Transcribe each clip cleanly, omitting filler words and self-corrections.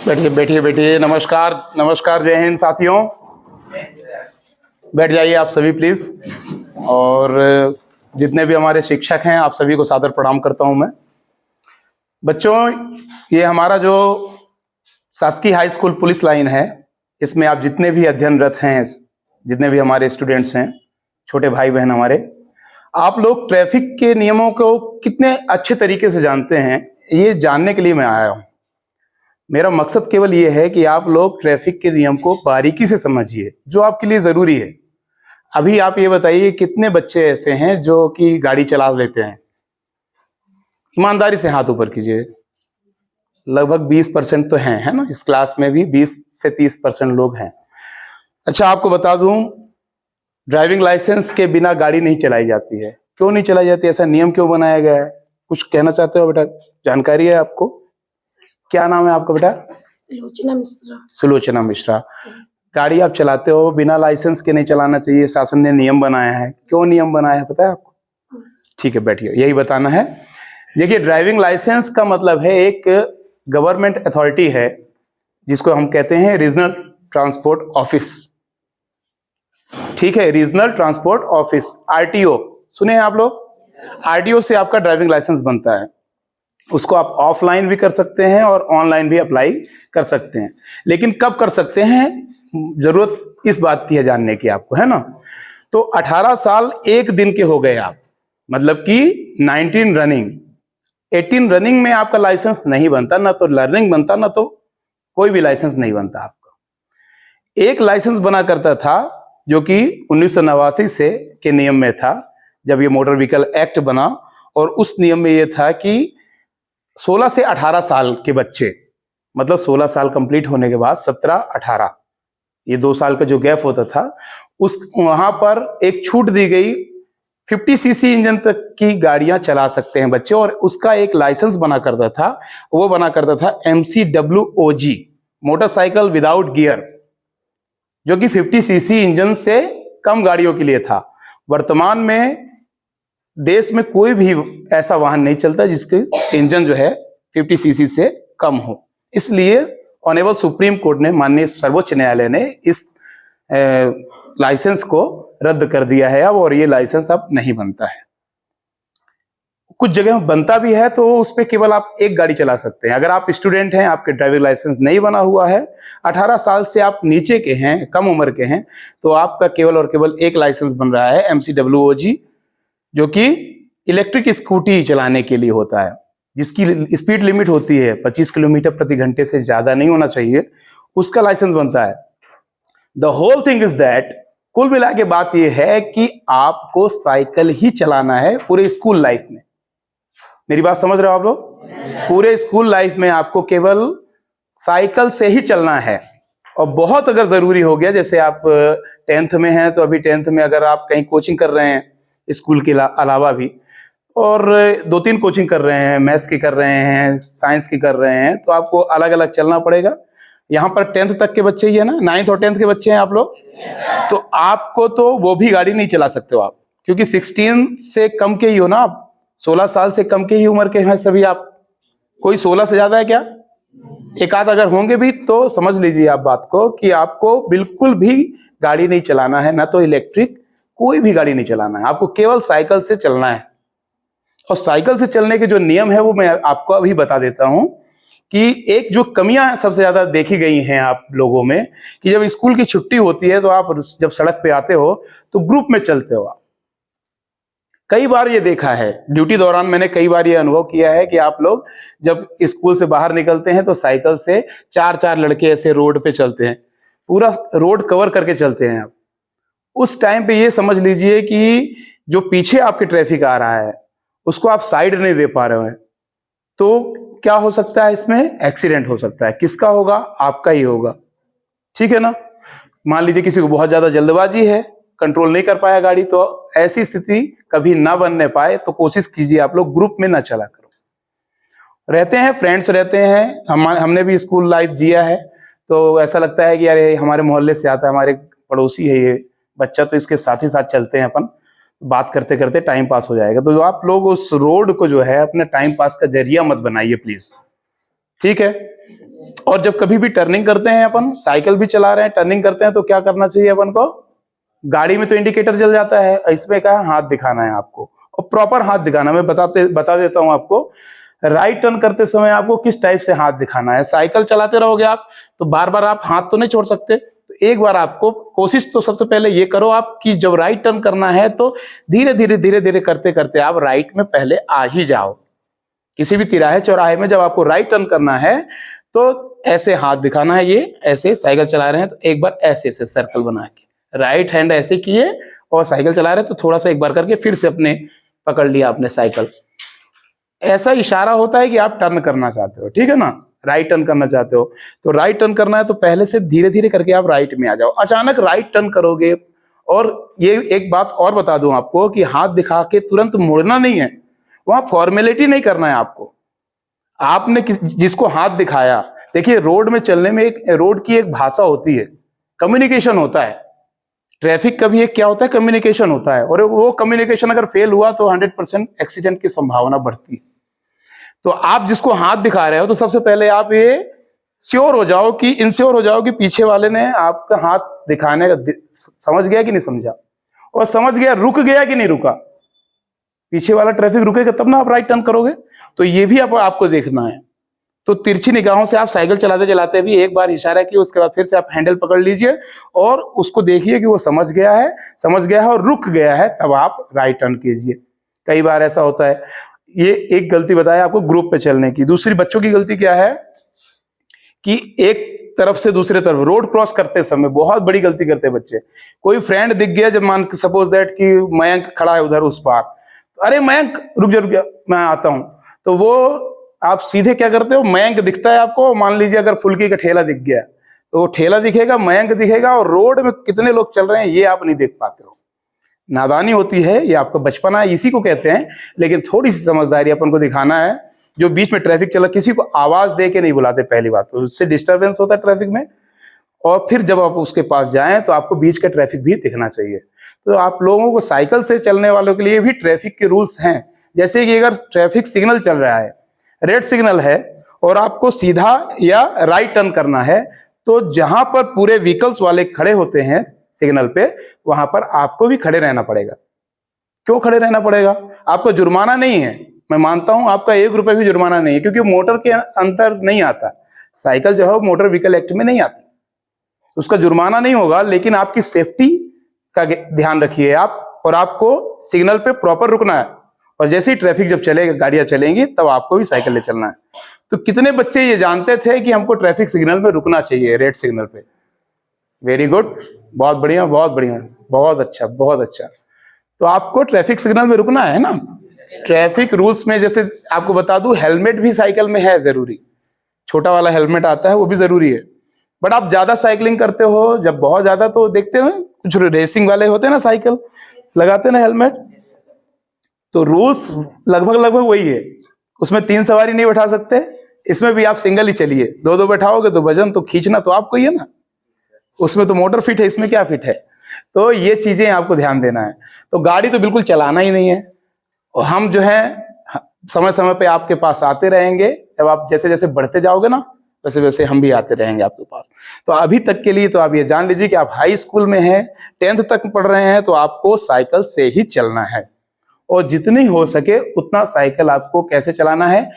बैठिए बैठिए बैठिए। नमस्कार नमस्कार, जय हिंद साथियों। बैठ जाइए आप सभी प्लीज। और जितने भी हमारे शिक्षक हैं आप सभी को सादर प्रणाम करता हूं मैं। बच्चों, ये हमारा जो शासकीय हाई स्कूल पुलिस लाइन है, इसमें आप जितने भी अध्ययनरत हैं, जितने भी हमारे स्टूडेंट्स हैं, छोटे भाई बहन हमारे, आप लोग ट्रैफिक के नियमों को कितने अच्छे तरीके से जानते हैं, ये जानने के लिए मैं आया हूं। मेरा मकसद केवल ये है कि आप लोग ट्रैफिक के नियम को बारीकी से समझिए, जो आपके लिए जरूरी है। अभी आप ये बताइए, कितने बच्चे ऐसे हैं जो कि गाड़ी चला लेते हैं? ईमानदारी से हाथ ऊपर कीजिए। लगभग 20% तो हैं, है ना? इस क्लास में भी 20 से 30% लोग हैं। अच्छा, आपको बता दूं, ड्राइविंग लाइसेंस के बिना गाड़ी नहीं चलाई जाती है। क्यों नहीं चलाई जाती? ऐसा नियम क्यों बनाया गया है? कुछ कहना चाहते हो बेटा? जानकारी है आपको? क्या नाम है आपका बेटा? सुलोचना मिश्रा। सुलोचना मिश्रा। गाड़ी आप चलाते हो, बिना लाइसेंस के नहीं चलाना चाहिए, शासन ने नियम बनाया है। क्यों नियम बनाया है पता है आपको? ठीक है, बैठिए, यही बताना है। देखिए, ड्राइविंग लाइसेंस का मतलब है एक गवर्नमेंट अथॉरिटी है, जिसको हम कहते हैं रीजनल ट्रांसपोर्ट ऑफिस। ठीक है, रीजनल ट्रांसपोर्ट ऑफिस, आरटीओ सुने हैं आप लोग? आरटीओ से आपका ड्राइविंग लाइसेंस बनता है। उसको आप ऑफलाइन भी कर सकते हैं और ऑनलाइन भी अप्लाई कर सकते हैं। लेकिन कब कर सकते हैं, जरूरत इस बात की है जानने की आपको, है ना? तो 18 साल 1 दिन के हो गए आप, मतलब कि 19 रनिंग, 18 रनिंग में आपका लाइसेंस नहीं बनता, ना तो लर्निंग बनता, ना तो कोई भी लाइसेंस नहीं बनता आपका। एक लाइसेंस बना करता था, जो कि 1989 से के नियम में था, जब ये मोटर व्हीकल एक्ट बना। और उस नियम में ये था कि 16 से 18 साल के बच्चे, मतलब 16 साल कंप्लीट होने के बाद 17, 18, ये 2 साल का जो गैप होता था, उस वहां पर एक छूट दी गई। 50 सीसी इंजन तक की गाड़ियां चला सकते हैं बच्चे, और उसका एक लाइसेंस बना करता था। वो बना करता था MCWOG, मोटरसाइकिल विदाउट गियर, जो कि 50 सीसी इंजन से कम गाड़ियों के लिए था। वर्तमान में देश में कोई भी ऐसा वाहन नहीं चलता जिसके इंजन जो है 50 सीसी से कम हो। इसलिए ऑनरेबल सुप्रीम कोर्ट ने, माननीय सर्वोच्च न्यायालय ने, इस लाइसेंस को रद्द कर दिया है अब, और ये लाइसेंस अब नहीं बनता है। कुछ जगह बनता भी है, तो उस पर केवल आप एक गाड़ी चला सकते हैं। अगर आप स्टूडेंट हैं, आपके ड्राइविंग लाइसेंस नहीं बना हुआ है, 18 साल से आप नीचे के हैं, कम उम्र के हैं, तो आपका केवल और केवल एक लाइसेंस बन रहा है, MCWOG, जो कि इलेक्ट्रिक स्कूटी चलाने के लिए होता है, जिसकी स्पीड लिमिट होती है 25 किलोमीटर प्रति घंटे से ज्यादा नहीं होना चाहिए, उसका लाइसेंस बनता है। The whole thing is that, कुल मिला के बात यह है कि आपको साइकिल ही चलाना है पूरे स्कूल लाइफ में। मेरी बात समझ रहे हो आप लोग? पूरे स्कूल लाइफ में आपको केवल साइकिल से ही चलना है। और बहुत अगर जरूरी हो गया, जैसे आप 10th में हैं, तो अभी 10th में अगर आप कहीं कोचिंग कर रहे हैं स्कूल के अलावा भी, और 2-3 कोचिंग कर रहे हैं, मैथ्स की कर रहे हैं, साइंस की कर रहे हैं, तो आपको अलग अलग चलना पड़ेगा। यहाँ पर 10th तक के बच्चे ही है ना, 9th और 10th के बच्चे हैं आप लोग, तो आपको तो वो भी गाड़ी नहीं चला सकते हो आप, क्योंकि 16 से कम के ही हो ना आप, 16 साल से कम के ही उम्र के हैं सभी आप। कोई 16 से ज्यादा है क्या? एक आध अगर होंगे भी तो समझ लीजिए आप बात को, कि आपको बिल्कुल भी गाड़ी नहीं चलाना है, ना तो इलेक्ट्रिक, कोई भी गाड़ी नहीं चलाना है, आपको केवल साइकिल से चलना है। और साइकिल से चलने के जो नियम है वो मैं आपको अभी बता देता हूं, कि एक जो कमियां सबसे ज्यादा देखी गई हैं आप लोगों में, कि जब स्कूल की छुट्टी होती है तो आप जब सड़क पे आते हो तो ग्रुप में चलते हो आप। कई बार ये देखा है, ड्यूटी दौरान मैंने कई बार ये अनुभव किया है कि आप लोग जब स्कूल से बाहर निकलते हैं तो साइकिल से 4-4 लड़के ऐसे रोड पे चलते हैं, पूरा रोड कवर करके चलते हैं आप। उस टाइम पे ये समझ लीजिए कि जो पीछे आपके ट्रैफिक आ रहा है उसको आप साइड नहीं दे पा रहे हैं, तो क्या हो सकता है, इसमें एक्सीडेंट हो सकता है। किसका होगा? आपका ही होगा। ठीक है ना? मान लीजिए किसी को बहुत ज्यादा जल्दबाजी है, कंट्रोल नहीं कर पाया गाड़ी, तो ऐसी स्थिति कभी ना बनने पाए, तो कोशिश कीजिए आप लोग ग्रुप में ना चला करो। रहते हैं, फ्रेंड्स रहते हैं, हमने भी स्कूल लाइफ जिया है, तो ऐसा लगता है कि यार ये हमारे मोहल्ले से आता है, हमारे पड़ोसी है ये बच्चा, तो इसके साथ ही साथ चलते हैं अपन, बात करते करते टाइम पास हो जाएगा। तो जो आप लोग उस रोड को जो है अपने टाइम पास का जरिया मत बनाइए प्लीज, ठीक है? और जब कभी भी टर्निंग करते हैं, अपन साइकिल भी चला रहे हैं, टर्निंग करते हैं, तो क्या करना चाहिए अपन को? गाड़ी में तो इंडिकेटर जल जाता है, इसमें क्या हाथ दिखाना है आपको, और प्रॉपर हाथ दिखाना। मैं बता देता हूं आपको, राइट टर्न करते समय आपको किस टाइप से हाथ दिखाना है। साइकिल चलाते रहोगे आप तो बार बार आप हाथ तो नहीं छोड़ सकते, तो एक बार आपको कोशिश तो सबसे पहले ये करो आप कि जब राइट टर्न करना है तो धीरे धीरे करते करते आप राइट में पहले आ ही जाओ। किसी भी तिराहे चौराहे में जब आपको राइट टर्न करना है तो ऐसे हाथ दिखाना है, ये ऐसे साइकिल चला रहे हैं तो एक बार ऐसे से सर्कल बना के राइट हैंड ऐसे किए, और साइकिल चला रहे हैं तो थोड़ा सा एक बार करके फिर से अपने पकड़ लिया आपने साइकिल। ऐसा इशारा होता है कि आप टर्न करना चाहते हो, ठीक है ना, राइट टर्न करना चाहते हो। तो राइट टर्न करना है तो पहले से धीरे धीरे करके आप राइट में आ जाओ। अचानक राइट टर्न करोगे, और ये एक बात और बता दूं आपको कि हाथ दिखा के तुरंत मुड़ना नहीं है, वहां फॉर्मेलिटी नहीं करना है आपको। आपने जिसको हाथ दिखाया, देखिए रोड में चलने में एक रोड की एक भाषा होती है, कम्युनिकेशन होता है। ट्रैफिक का भी एक क्या होता है, कम्युनिकेशन होता है, और वो कम्युनिकेशन अगर फेल हुआ तो 100% एक्सीडेंट की संभावना बढ़ती है। तो आप जिसको हाथ दिखा रहे हो तो सबसे पहले आप ये इंश्योर हो जाओ कि पीछे वाले ने आपका हाथ दिखाने का समझ गया कि नहीं समझा, और समझ गया, रुक गया कि नहीं रुका। पीछे वाला ट्रैफिक रुकेगा तब ना आप राइट टर्न करोगे। तो ये भी आपको देखना है। तो तिरछी निगाहों से आप साइकिल चलाते चलाते भी एक बार इशारा किए, उसके बाद फिर से आप हैंडल पकड़ लीजिए और उसको देखिए कि वो समझ गया है और रुक गया है, तब आप राइट टर्न कीजिए। कई बार ऐसा होता है। ये एक गलती बताया आपको ग्रुप पे चलने की। दूसरी बच्चों की गलती क्या है कि एक तरफ से दूसरे तरफ रोड क्रॉस करते समय बहुत बड़ी गलती करते हैं बच्चे। कोई फ्रेंड दिख गया, जब मान सपोज दैट कि मयंक खड़ा है उधर उस पार, तो अरे मयंक रुक जा मैं आता हूं, तो वो आप सीधे क्या करते हो, मयंक दिखता है आपको, मान लीजिए अगर फुल्की का ठेला दिख गया तो वो ठेला दिखेगा, मयंक दिखेगा, और रोड में कितने लोग चल रहे हैं ये आप नहीं देख पाते हो। नादानी होती है, ये आपका बचपना है, इसी को कहते हैं। लेकिन थोड़ी सी समझदारी अपन को दिखाना है। जो बीच में ट्रैफिक चला, किसी को आवाज दे के नहीं बुलाते, पहली बात तो उससे डिस्टरबेंस होता है ट्रैफिक में। और फिर जब आप उसके पास जाएं तो आपको बीच का ट्रैफिक भी दिखना चाहिए। तो आप लोगों को, साइकिल से चलने वालों के लिए भी ट्रैफिक के रूल्स हैं। जैसे कि अगर ट्रैफिक सिग्नल चल रहा है, रेड सिग्नल है, और आपको सीधा या राइट टर्न करना है, तो जहां पर पूरे व्हीकल्स वाले खड़े होते हैं सिग्नल पे, वहां पर आपको भी खड़े रहना पड़ेगा। क्यों खड़े रहना पड़ेगा? आपको जुर्माना नहीं है, मैं मानता हूं आपका 1 रुपए भी जुर्माना नहीं है, क्योंकि मोटर के अंतर नहीं आता। साइकिल जो है मोटर व्हीकल एक्ट में नहीं आती, उसका जुर्माना नहीं होगा। लेकिन आपकी सेफ्टी का ध्यान रखिए आप, और आपको सिग्नल पे प्रॉपर रुकना है। और जैसे ही ट्रैफिक जब चलेगा, गाड़ियां चलेंगी, तब आपको भी साइकिल ले चलना है। तो कितने बच्चे ये जानते थे कि हमको ट्रैफिक सिग्नल में रुकना चाहिए, रेड सिग्नल पे? वेरी गुड, बहुत बढ़िया, बहुत बढ़िया, बहुत अच्छा, बहुत अच्छा। तो आपको ट्रैफिक सिग्नल में रुकना है ना। ट्रैफिक रूल्स में जैसे आपको बता दूं, हेलमेट भी साइकिल में है जरूरी। छोटा वाला हेलमेट आता है, वो भी जरूरी है। बट आप ज्यादा साइकिलिंग करते हो, जब बहुत ज्यादा, तो देखते हो कुछ रेसिंग वाले होते हैं ना, साइकिल लगाते हैं ना हेलमेट, तो रूल्स लगभग वही है। उसमें 3 सवारी नहीं बैठा सकते, इसमें भी आप सिंगल ही चलिए। 2 बैठाओगे तो वजन तो खींचना तो आपको ही है ना। उसमें तो मोटर फिट है, इसमें क्या फिट है? तो ये चीजें आपको ध्यान देना है। तो गाड़ी तो बिल्कुल चलाना ही नहीं है, और हम जो है समय समय पे आपके पास आते रहेंगे। जब आप जैसे जैसे बढ़ते जाओगे ना, वैसे वैसे हम भी आते रहेंगे आपके पास। तो अभी तक के लिए तो आप ये जान लीजिए कि आप हाई स्कूल में हैं, 10th तक पढ़ रहे हैं, तो आपको साइकिल से ही चलना है। और जितनी हो सके उतना साइकिल आपको कैसे चलाना है,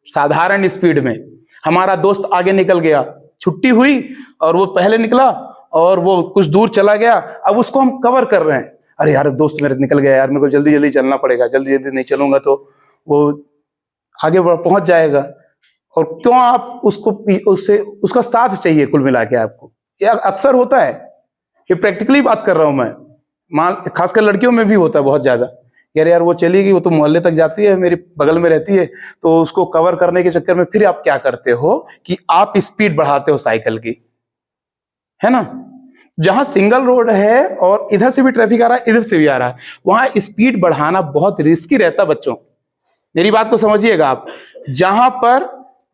साधारण स्पीड में। हमारा दोस्त आगे निकल गया, छुट्टी हुई और वो पहले निकला और वो कुछ दूर चला गया, अब उसको हम कवर कर रहे हैं। अरे यार दोस्त मेरे निकल गया यार, मेरे को जल्दी जल्दी चलना पड़ेगा, जल्दी जल्दी नहीं चलूंगा तो वो आगे पहुंच जाएगा। और क्यों आप उसको उससे उसका साथ चाहिए कुल मिला के आपको। यह अक्सर होता है, ये प्रैक्टिकली बात कर रहा हूं मैं। खासकर लड़कियों में भी होता है बहुत ज्यादा। यार वो चली गई, वो तो मोहल्ले तक जाती है, मेरी बगल में रहती है, तो उसको कवर करने के चक्कर में फिर आप क्या करते हो कि आप स्पीड बढ़ाते हो साइकिल की, है ना। जहां सिंगल रोड है और इधर से भी ट्रैफिक आ रहा है, इधर से भी आ रहा है, वहां स्पीड बढ़ाना बहुत रिस्की रहता है बच्चों। मेरी बात को समझिएगा आप। जहां पर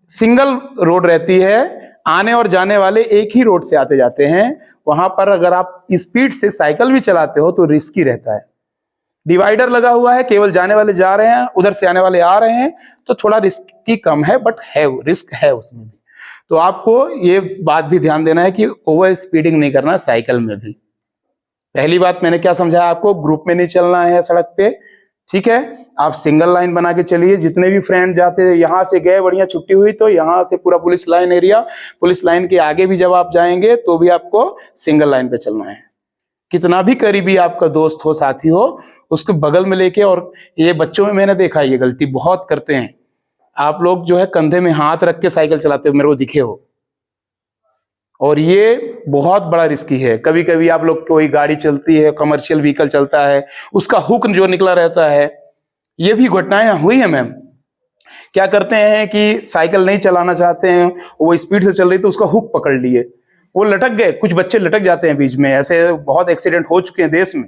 सिंगल रोड रहती है, आने और जाने वाले एक ही रोड से आते जाते हैं, वहां पर अगर आप स्पीड से साइकिल भी चलाते हो तो रिस्की रहता है। डिवाइडर लगा हुआ है, केवल जाने वाले जा रहे हैं, उधर से आने वाले आ रहे हैं, तो थोड़ा रिस्क की कम है, बट है, रिस्क है उसमें भी। तो आपको ये बात भी ध्यान देना है कि ओवर स्पीडिंग नहीं करना साइकिल में भी। पहली बात मैंने क्या समझाया आपको, ग्रुप में नहीं चलना है सड़क पे, ठीक है। आप सिंगल लाइन बना के चलिए। जितने भी फ्रेंड जाते हैं, यहाँ से गए बढ़िया छुट्टी हुई तो यहाँ से पूरा police line area, police line के आगे भी जब आप जाएंगे तो भी आपको सिंगल लाइन पे चलना है। कितना भी करीबी आपका दोस्त हो, साथी हो, उसको बगल में लेके। और ये बच्चों में मैंने देखा है ये गलती बहुत करते हैं। आप लोग जो है कंधे में हाथ रख के साइकिल चलाते हो, मेरे को दिखे हो, और ये बहुत बड़ा रिस्की है। कभी कभी आप लोग कोई गाड़ी चलती है, कमर्शियल व्हीकल चलता है, उसका हुक जो निकला रहता है, ये भी घटनाएं हुई है मैम। क्या करते हैं कि साइकिल नहीं चलाना चाहते हैं, वो स्पीड से चल रही तो उसका हुक पकड़ लिए, वो लटक गए, कुछ बच्चे लटक जाते हैं बीच में। ऐसे बहुत एक्सीडेंट हो चुके हैं देश में।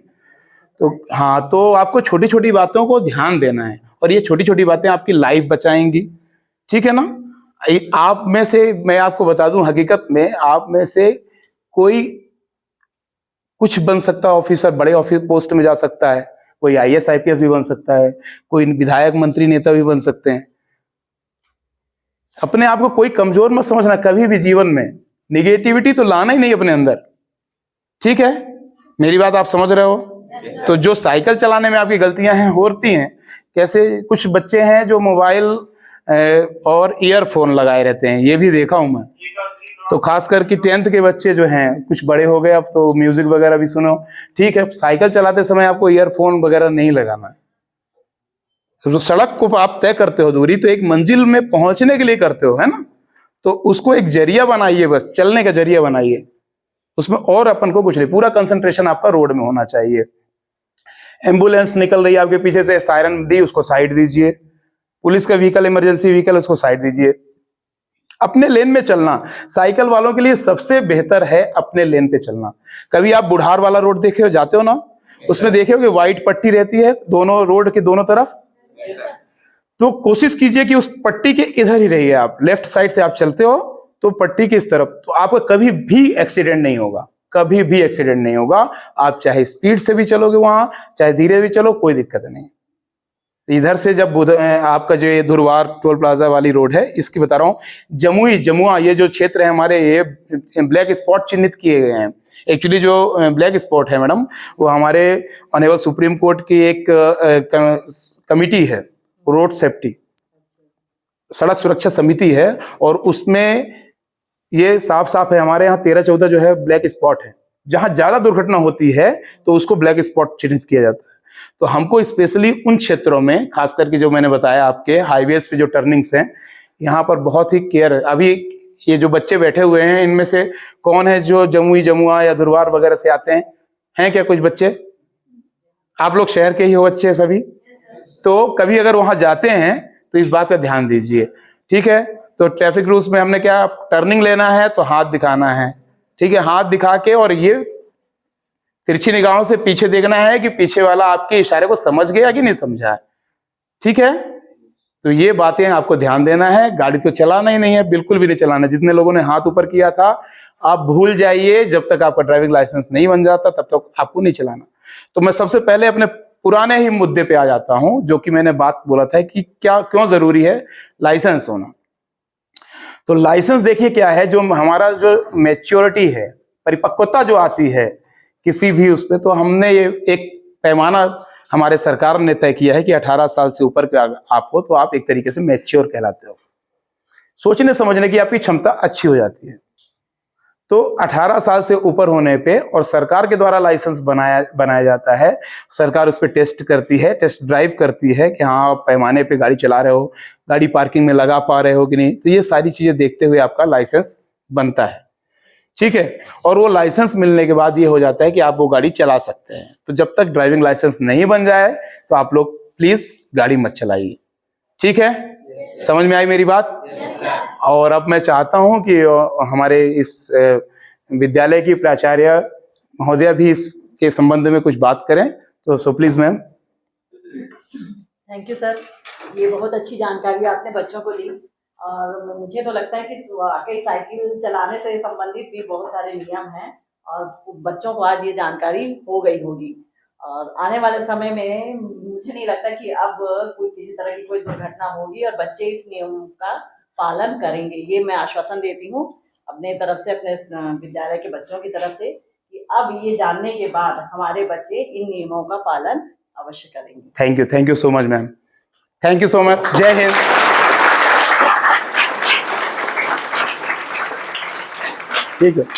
तो हाँ, तो आपको छोटी छोटी बातों को ध्यान देना है, और ये छोटी छोटी बातें आपकी लाइफ बचाएंगी, ठीक है ना। आप में से मैं आपको बता दूं, हकीकत में आप में से कोई कुछ बन सकता है, ऑफिसर, बड़े ऑफिस पोस्ट में जा सकता है, कोई आईएएस आईपीएस भी बन सकता है, कोई विधायक मंत्री नेता भी बन सकते हैं। अपने आप को कोई कमजोर मत समझना कभी भी जीवन में। निगेटिविटी तो लाना ही नहीं अपने अंदर, ठीक है। मेरी बात आप समझ रहे हो। तो जो साइकिल चलाने में आपकी गलतियां हैं होती हैं, कैसे कुछ बच्चे हैं जो मोबाइल और ईयरफोन लगाए रहते हैं, ये भी देखा हूं मैं। तो खास करके 10th के बच्चे जो हैं, कुछ बड़े हो गए अब तो म्यूजिक वगैरह भी सुनो, ठीक है। साइकिल चलाते समय आपको ईयरफोन वगैरह नहीं लगाना है। तो सड़क को आप तय करते हो दूरी, तो एक मंजिल में पहुंचने के लिए करते हो, है ना। तो उसको एक जरिया बनाइए, बस चलने का जरिया बनाइए उसमें, और अपन को कुछ नहीं। पूरा कंसंट्रेशन आपका रोड में होना चाहिए। एम्बुलेंस निकल रही है आपके पीछे से, सायरन दी, उसको साइड दीजिए। पुलिस का व्हीकल, इमरजेंसी व्हीकल, उसको साइड दीजिए। अपने लेन में चलना साइकिल वालों के लिए सबसे बेहतर है, अपने लेन पे चलना। कभी आप बुढ़ार वाला रोड देखे हो, जाते हो ना, उसमें देखे हो कि व्हाइट पट्टी रहती है दोनों रोड के दोनों तरफ। तो कोशिश कीजिए कि उस पट्टी के इधर ही रहिए। आप लेफ्ट साइड से आप चलते हो तो पट्टी की इस तरफ, तो आपका कभी भी एक्सीडेंट नहीं होगा, कभी भी एक्सीडेंट नहीं होगा। आप चाहे स्पीड से भी चलोगे वहां, चाहे धीरे भी चलो, कोई दिक्कत नहीं। इधर से जब आपका जो ये दुर्वार टोल प्लाजा वाली रोड है, इसकी बता रहा हूँ, जमुई जमुआ, ये जो क्षेत्र है हमारे, ये ब्लैक स्पॉट चिन्हित किए गए हैं। एक्चुअली जो ब्लैक स्पॉट है मैडम, वो हमारे ऑनरेबल सुप्रीम कोर्ट की एक कमिटी है, रोड सेफ्टी, सड़क सुरक्षा समिति है, और उसमें ये साफ साफ है हमारे यहाँ 13-14 जो है ब्लैक स्पॉट है। जहां ज्यादा दुर्घटना होती है तो उसको ब्लैक स्पॉट चिन्हित किया जाता है। तो हमको स्पेशली उन क्षेत्रों में, खास करके जो मैंने बताया आपके हाईवेज पे जो टर्निंग्स हैं, यहाँ पर बहुत ही केयर है। अभी ये जो बच्चे बैठे हुए हैं, इनमें से कौन है जो जमुई जमुआ या दुर्वार वगैरह से आते हैं? हैं क्या कुछ बच्चे? आप लोग शहर के ही हो बच्चे सभी? तो कभी अगर वहां जाते हैं तो इस बात का ध्यान दीजिए, ठीक है। तो ट्रैफिक रूल्स में हमने क्या, टर्निंग लेना है तो हाथ दिखाना है, ठीक है। हाथ दिखा के, और ये तिरछी निगाहों से पीछे देखना है कि पीछे वाला आपके इशारे को समझ गया कि नहीं समझा है, ठीक है। तो ये बातें आपको ध्यान देना है। गाड़ी तो चलाना ही नहीं है, बिल्कुल भी नहीं चलाना। जितने लोगों ने हाथ ऊपर किया था, आप भूल जाइए। जब तक आपका ड्राइविंग लाइसेंस नहीं बन जाता तब तक आपको नहीं चलाना। तो मैं सबसे पहले अपने पुराने ही मुद्दे पे आ जाता हूं, जो कि मैंने बात बोला था कि क्या क्यों जरूरी है लाइसेंस होना। तो लाइसेंस देखिए क्या है, जो हमारा जो मैच्योरिटी है, परिपक्वता जो आती है किसी भी उस पे, तो हमने ये एक पैमाना हमारे सरकार ने तय किया है कि 18 साल से ऊपर के आप हो तो आप एक तरीके से मैच्योर कहलाते हो। सोचने समझने की आपकी क्षमता अच्छी हो जाती है। तो 18 साल से ऊपर होने पे, और सरकार के द्वारा लाइसेंस बनाया जाता है। सरकार उस पर टेस्ट करती है, टेस्ट ड्राइव करती है कि हाँ आप पैमाने पे गाड़ी चला रहे हो, गाड़ी पार्किंग में लगा पा रहे हो कि नहीं। तो ये सारी चीजें देखते हुए आपका लाइसेंस बनता है, ठीक है। और वो लाइसेंस मिलने के बाद ये हो जाता है कि आप वो गाड़ी चला सकते हैं। तो जब तक ड्राइविंग लाइसेंस नहीं बन जाए तो आप लोग प्लीज गाड़ी मत चलाइए, ठीक है। समझ में आई मेरी बात? और अब मैं चाहता हूं कि हमारे इस विद्यालय की प्राचार्य महोदया भी इसके संबंध में कुछ बात करें। तो so please ma'am. Thank you sir, ये बहुत अच्छी जानकारी आपने बच्चों को दी। और मुझे तो लगता है कि वाकई साइकिल चलाने से संबंधित भी बहुत सारे नियम हैं, और बच्चों को आज ये जानकारी हो गई होगी। और आने वाले समय में मुझे नहीं लगता कि अब कोई किसी तरह की कोई दुर्घटना होगी और बच्चे इस नियम का पालन करेंगे। ये मैं आश्वासन देती हूँ अपने तरफ से, अपने विद्यालय के बच्चों की तरफ से, कि अब ये जानने के बाद हमारे बच्चे इन नियमों का पालन अवश्य करेंगे। Thank you so much ma'am, thank you so much. जय हिंद। ठीक है।